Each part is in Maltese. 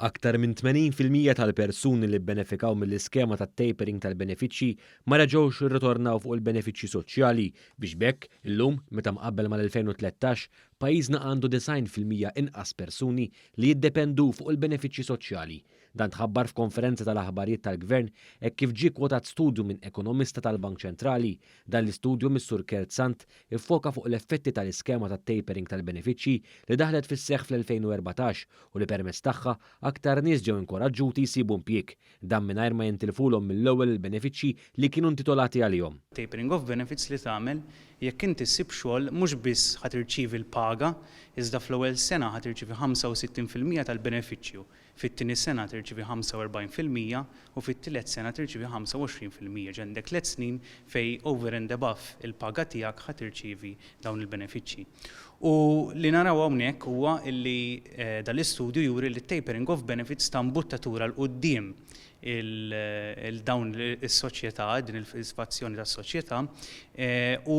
Aktar minn 80% tal-persuni li bbenefikaw mill-iskema tat-tapering tal-benefiċċji ma reġgħux irritornaw fuq il-benefiċċji soċjali biex bekk illum meta mqabbel mal-2013 pajjiżna għandu 90% inqas persuni li jiddependu fuq il-benefiċċji soċjali. Dan tħabbar f'konferenza tal-aħbarijiet tal-Gvern hekk kif ġie kwotat studju minn ekonomista tal-Bank Ċentrali. Dan l-istudju mis-Sur Kert Sant iffoka fuq l-effetti tal-iskema tat-tapering tal-benefiċċji li daħlet fis-seħħ fl-2014 u li permezz tagħha aktar nies ġew inkoraġġuti jsibu impjieg dan mingħajr ma jintilfulhom mill-ewwel il-benefiċċji li kienu intitolati għalihom. Tapering of benefits li tagħmel jekk inti ssib xogħol mhux biss ħadd irċievi l-paga, iżda fl-ewwel sena ħadd irċievi 65% tal-benefiċċju, fit-tieni sena tirċievi 45% u fit-tielet sena tirċievi 25%. Ġendek 3 snin fej over and above il-paga tiegħek ħadd irċievi dawn il-benefiċċji. U li naraw hawnhekk huwa li dal-istudju juri li tapering of benefits ta' mbuttatura l quddiem il-dawn is-soċjetà, din il-ispazzjoni tas-soċjetà u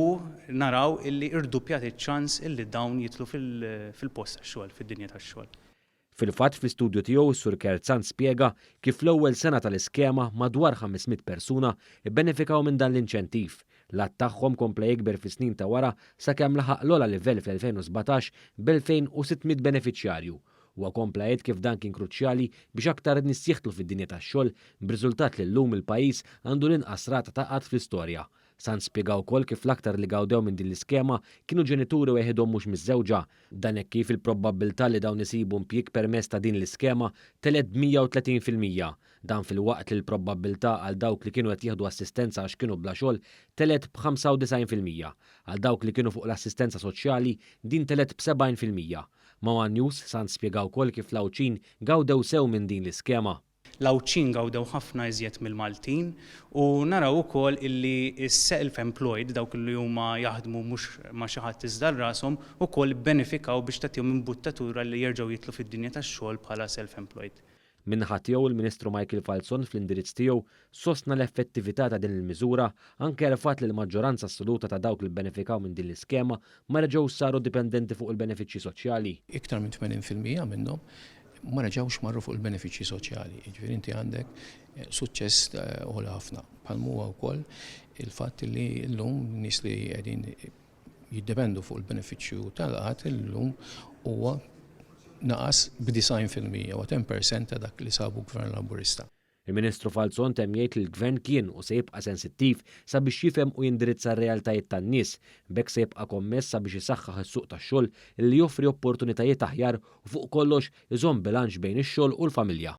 naraw illi irdupjat iċ-ċans illi dawn jitlu fil-post tax-xogħol, fid-dinja tax-xogħol. Fil-fatt fl-istudju tiegħu s-Sur Kert Sant spjega kif fl-ewwel sena tal-iskema madwar 500 persuna ibbenefikaw minn dan l-inċentiv. L-att tagħhom kompla jikber fis-snin ta' wara sakemm laħaq l-ogħla livell fl-2017 b'2600 benefiċjarju. Huwa kompla jgħid kif dan kien kruċjali biex aktar nies jieħdlu fid-dinja tax-xogħol b'riżultat li llum il-pajjiż għandu l-inqas rata ta' qatt fl-istorja. Sant spjegaw ukoll kif l-aktar li gawdew minn din l-iskema kienu ġenituri weħidhom mhux miż-żewġa, dan hekk kif il-probabbiltà li dawn isibu impjieg permezz ta' din l-iskema telet b'130%. Dan fil-waqt li l-probabbiltà għal dawk li kienu qed jieħdu assistenza għax kienu bla xogħol telet b'95%. Għal dawk li kienu fuq l-assistenza soċjali din telet b'70%. Ma' News Sant spjegaw ukoll kif l-Awċin gawdew sew minn din l-iskema. L-Awċin gawdew ħafna iżjed mill-Maltin u naraw ukoll illi is-self-employed dawk li huma jaħdmu mhux ma' xi ħadd iżda rashom ukoll benefikaw biex tagħtihom imbuttatura li jerġgħu jitlu fid-dinja tax-xogħol bħala self-employed. Min-naħa tiegħu il-Ministru Michael Falzon fl-indirizz tiegħu sostna l-effettività ta' din il-miżura anke l-fatt li l-maġġoranza assoluta ta' dawk li benefikaw minn din l-iskema ma reġgħu saru dipendenti fuq il-benefiċċji soċjali. Iktar minn 80% minnhom ma reġgħux marru fuq il-benefiċċji soċjali. Jiġifieri inti għandek suċċess għoli ħafna. Bħal huwa wkoll il-fatt li llum nies li qegħdin jiddependu fuq il-benefiċċju tal-qatt illum huwa naqas b'90% u 10% ta' dak li sabu Gvern Laburista. Il-Ministru Falzon temm jgħid li l-Gvern kien u se jibqa' sensittiv sabiex jifhem u jindirizza r-realtajiet tan-nies, b'hekk se jibqa' kommess sabiex isaħħaħ is-suq tax-xogħol li joffri opportunitajiet aħjar u fuq kollox iżomm bilanċ bejn ix-xogħol u l-familja.